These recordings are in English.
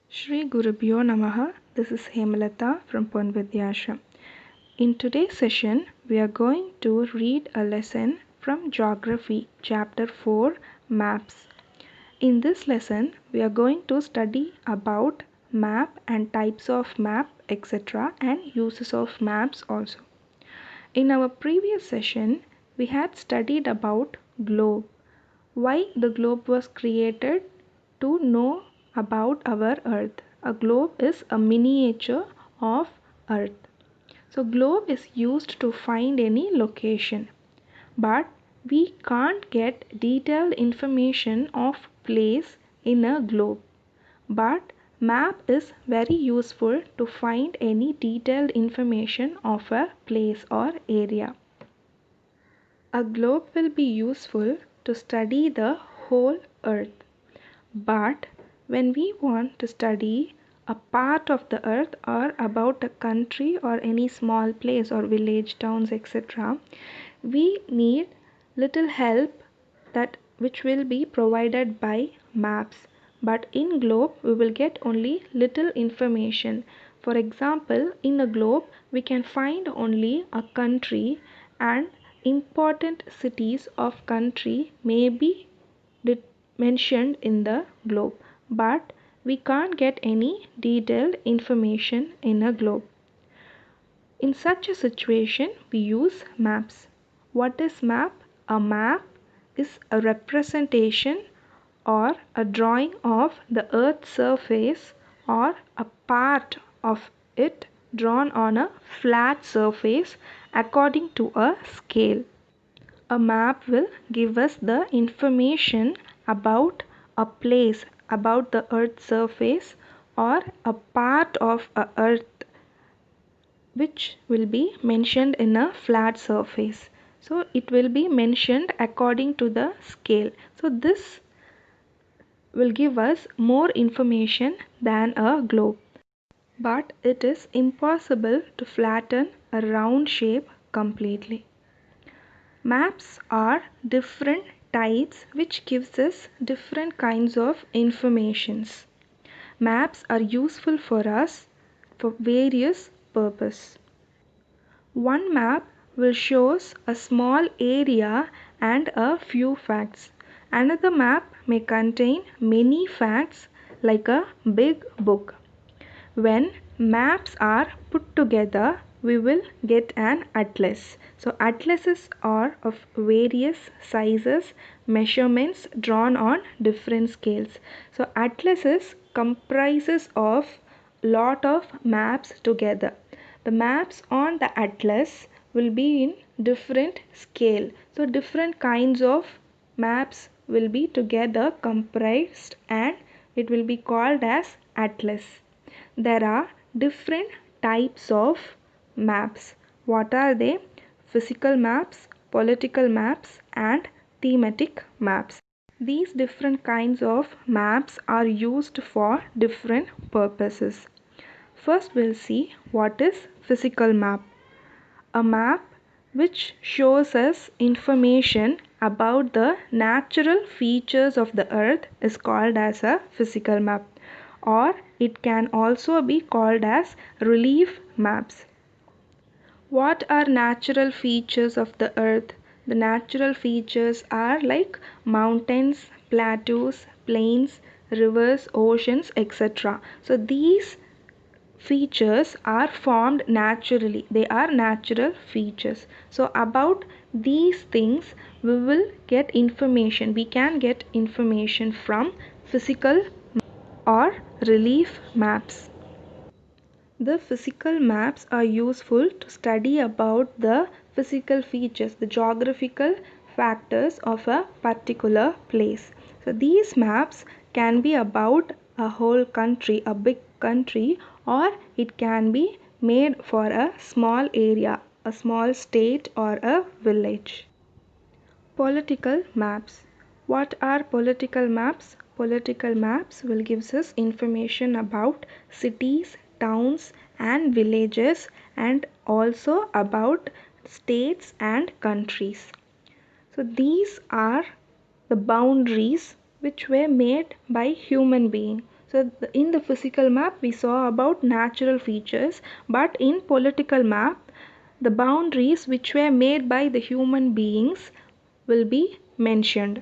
Shri Gurubhyo Namaha. This is Hemalata from Ponvidyashram. In today's session, we are going to read a lesson from Geography, Chapter 4, Maps. In this lesson, we are going to study about map and types of map, etc., and uses of maps also. In our previous session, we had studied about globe, why the globe was created, to know about our earth. A globe is a miniature of earth. So globe is used to find any location, but we can't get detailed information of place in a globe. But map is very useful to find any detailed information of a place or area. A globe will be useful to study the whole earth. But when we want to study a part of the earth or about a country or any small place or village, towns, etc., we need little help that which will be provided by maps. But in globe we will get only little information. For example, in a globe we can find only a country, and important cities of country may be mentioned in the globe, but we can't get any detailed information in a globe. In such a situation, we use maps. What is map? A map is a representation or a drawing of the earth's surface or a part of it drawn on a flat surface according to a scale. A map will give us the information about a place, about the earth's surface or a part of a earth which will be mentioned in a flat surface. So it will be mentioned according to the scale. So this will give us more information than a globe. But it is impossible to flatten a round shape completely. Maps are different types which gives us different kinds of informations. Maps are useful for us for various purposes. One map will show us a small area and a few facts. Another map may contain many facts like a big book. When maps are put together, we will get an atlas. So atlases are of various sizes, measurements drawn on different scales. So atlases comprises of lot of maps together. The maps on the atlas will be in different scale. So different kinds of maps will be together comprised and it will be called as atlas. There are different types of maps. What are they? Physical maps, political maps, and thematic maps. These different kinds of maps are used for different purposes. First, we'll see what is physical map. A map which shows us information about the natural features of the earth is called as a physical map, or it can also be called as relief maps. What are natural features of the earth? The natural features are like mountains, plateaus, plains, rivers, oceans, etc. So these features are formed naturally. They are natural features. So about these things we will get information. We can get information from physical or relief maps. The physical maps are useful to study about the physical features, the geographical factors of a particular place. So these maps can be about a whole country, a big country, or it can be made for a small area, a small state or a village. Political maps. What are political maps? Political maps will give us information about cities, towns and villages, and also about states and countries. So these are the boundaries which were made by human being. So in the physical map we saw about natural features, but in political map the boundaries which were made by the human beings will be mentioned.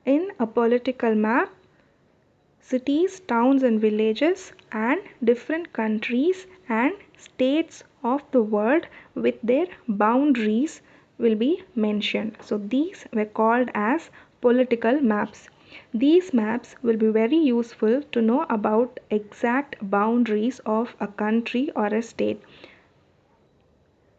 In a political map, cities, towns and villages and different countries and states of the world with their boundaries will be mentioned. So these were called as political maps. These maps will be very useful to know about exact boundaries of a country or a state.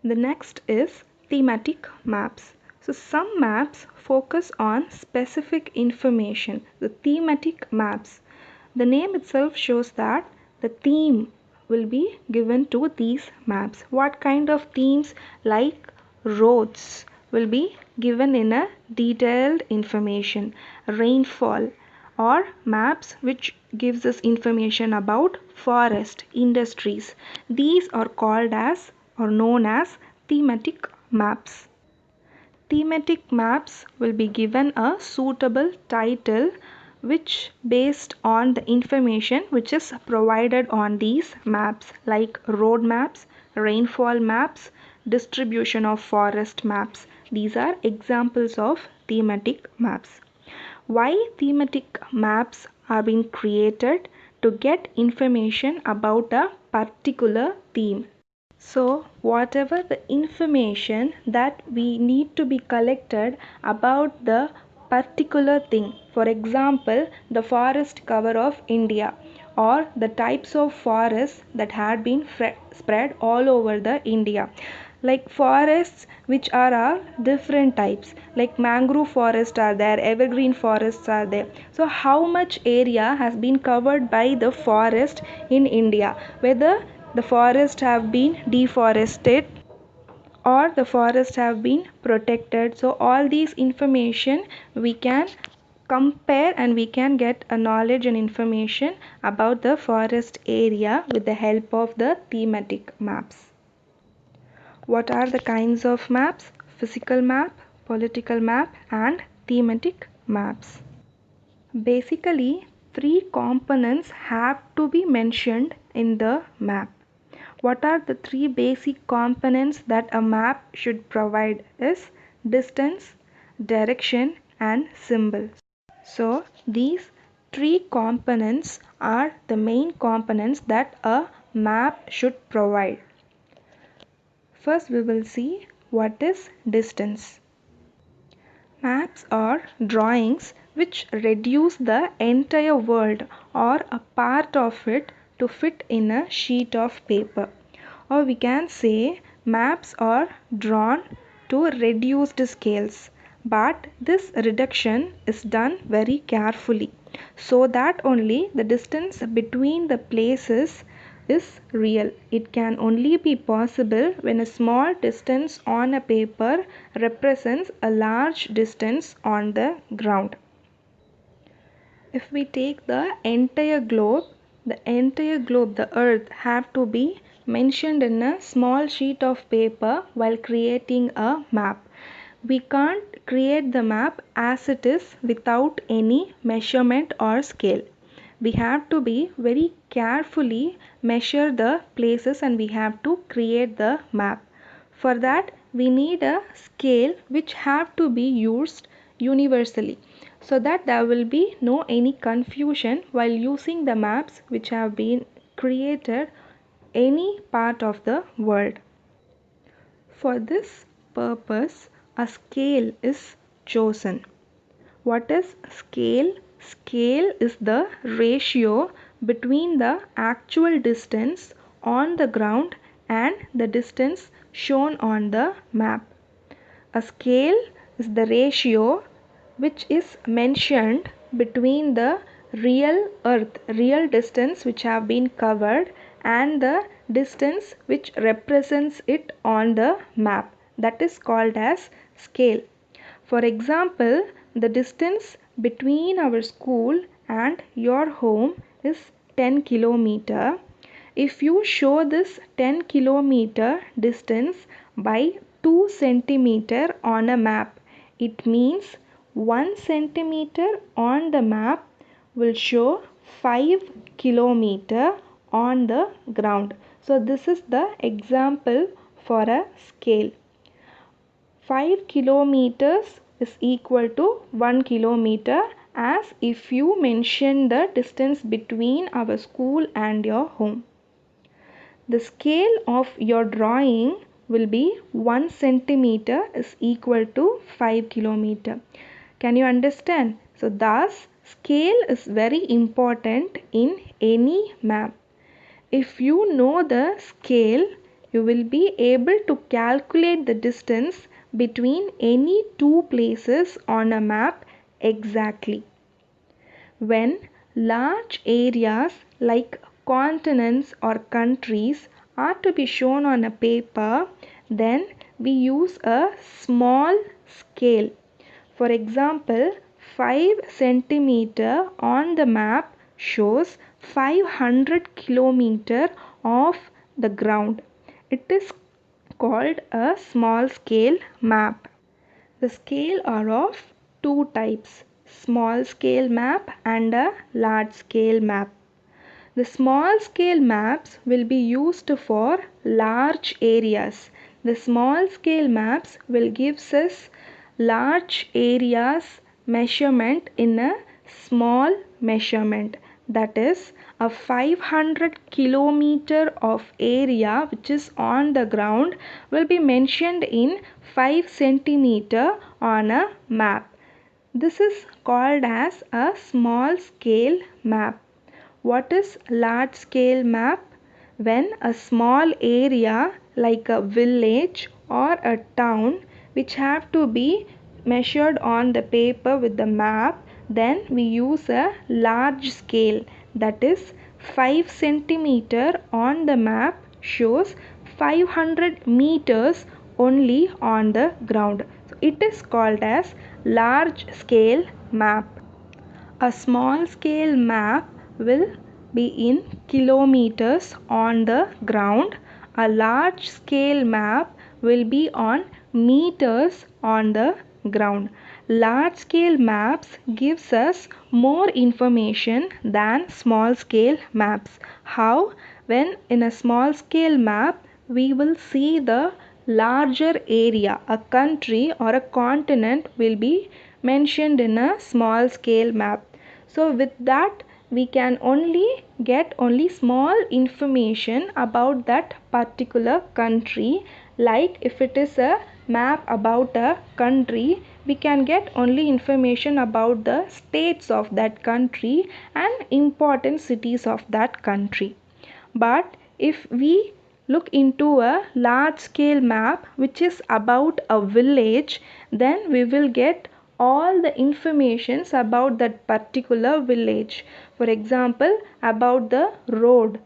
The next is thematic maps. So some maps focus on specific information. The thematic maps. The name itself shows that the theme will be given to these maps. What kind of themes? Like roads will be given in a detailed information. Rainfall, or maps which gives us information about forest, industries. These are called as or known as thematic maps. Thematic maps will be given a suitable title which based on the information which is provided on these maps, like road maps, rainfall maps, distribution of forest maps. These are examples of thematic maps. Why thematic maps are being created? To get information about a particular theme. So whatever the information that we need to be collected about the particular thing, for example the forest cover of India or the types of forests that had been spread all over the India, like forests which are different types, like mangrove forests are there, evergreen forests are there. So how much area has been covered by the forest in India, whether the forests have been deforested or the forests have been protected. So all these information we can compare and we can get a knowledge and information about the forest area with the help of the thematic maps. What are the kinds of maps? Physical map, political map and thematic maps. Basically, three components have to be mentioned in the map. What are the three basic components that a map should provide is distance, direction and symbol. So these three components are the main components that a map should provide. First we will see what is distance. Maps are drawings which reduce the entire world or a part of it to fit in a sheet of paper. Or we can say maps are drawn to reduced scales. But this reduction is done very carefully so that only the distance between the places is real. It can only be possible when a small distance on a paper represents a large distance on the ground. If we take the entire globe, the earth have to be mentioned in a small sheet of paper while creating a map. We can't create the map as it is without any measurement or scale. We have to be very carefully measure the places and we have to create the map. For that we need a scale which have to be used universally so that there will be no any confusion while using the maps which have been created any part of the world. For this purpose a scale is chosen. What is scale? Scale is the ratio between the actual distance on the ground and the distance shown on the map. A scale is the ratio which is mentioned between the real distance which have been covered and the distance which represents it on the map. That is called as scale. For example, the distance between our school and your home is 10 kilometer. If you show this 10 kilometer distance by 2 centimeter on a map, it means 1 centimeter on the map will show 5 kilometer on the ground. So this is the example for a scale. 5 kilometers is equal to 1 kilometer, as if you mention the distance between our school and your home. The scale of your drawing will be 1 centimeter is equal to 5 kilometer. Can you understand? So thus scale is very important in any map. If you know the scale, you will be able to calculate the distance between any two places on a map exactly. When large areas like continents or countries are to be shown on a paper, then we use a small scale. For example, 5 centimeter on the map shows 500 kilometer of the ground. It is called a small scale map. The scale are of two types, small scale map and a large scale map. The small scale maps will be used for large areas. The small scale maps will give us large areas measurement in a small measurement. That is, a 500 kilometer of area which is on the ground will be mentioned in 5 centimeter on a map. This is called as a small scale map. What is large scale map? When a small area like a village or a town which have to be measured on the paper with the map, then we use a large scale, that is 5 centimeter on the map shows 500 meters only on the ground. So it is called as large scale map. A small scale map will be in kilometers on the ground. A large scale map will be on meters on the ground. Large scale maps gives us more information than small scale maps. How? When in a small scale map we will see the larger area, a country or a continent will be mentioned in a small scale map. So with that we can only get small information about that particular country. Like if it is a map about a country, we can get only information about the states of that country and important cities of that country. But if we look into a large scale map which is about a village, then we will get all the informations about that particular village. For example, about the road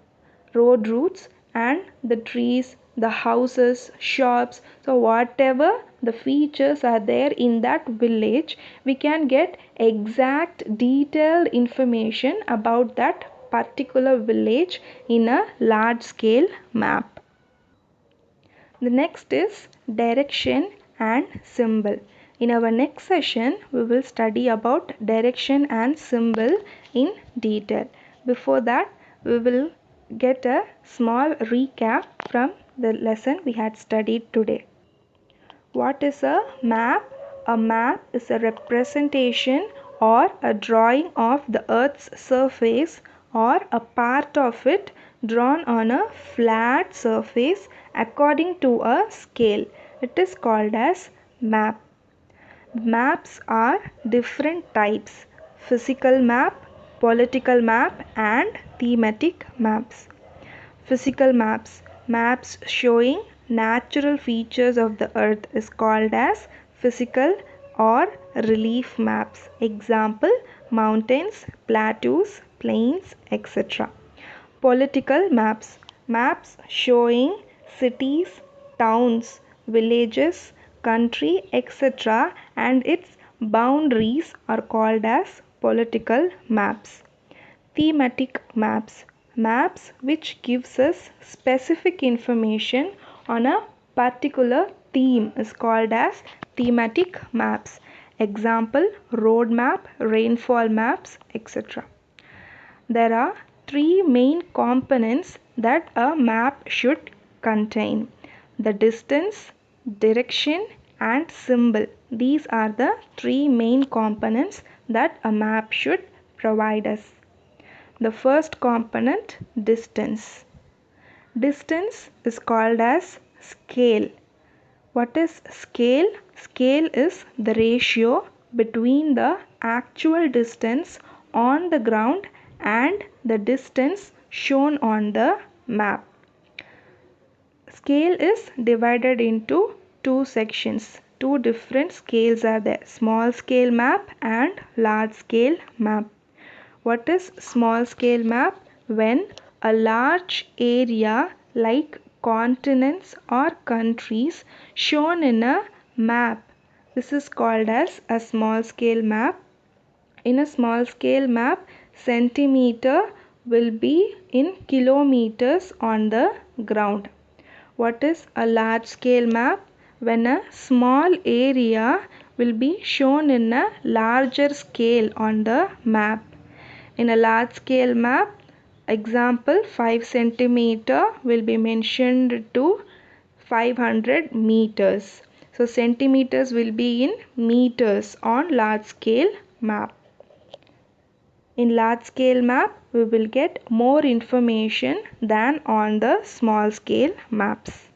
routes and the trees, the houses, shops. So whatever the features are there in that village, we can get exact detailed information about that particular village in a large scale map. The next is direction and symbol. In our next session, we will study about direction and symbol in detail. Before that, we will get a small recap from the lesson we had studied today. What is a map? A map is a representation or a drawing of the Earth's surface or a part of it drawn on a flat surface according to a scale. It is called as map. Maps are different types: physical map, political map and thematic maps. Physical maps. Maps showing natural features of the earth is called as physical or relief maps. Example: mountains, plateaus, plains, etc. Political maps. Maps showing cities, towns, villages, country, etc. and its boundaries are called as political maps. Thematic maps. Maps which gives us specific information on a particular theme is called as thematic maps. Example, road map, rainfall maps, etc. There are three main components that a map should contain: the distance, direction, and symbol. These are the three main components that a map should provide us. The first component, distance. Distance is called as scale. What is scale? Scale is the ratio between the actual distance on the ground and the distance shown on the map. Scale is divided into two sections. Two different scales are there: small scale map and large scale map. What is small scale map? When a large area like continents or countries shown in a map. This is called as a small scale map. In a small scale map, centimeter will be in kilometers on the ground. What is a large scale map? When a small area will be shown in a larger scale on the map. In a large scale map, example, 5 centimeter will be mentioned to 500 meters. So centimeters will be in meters on large scale map. In large scale map, we will get more information than on the small scale maps.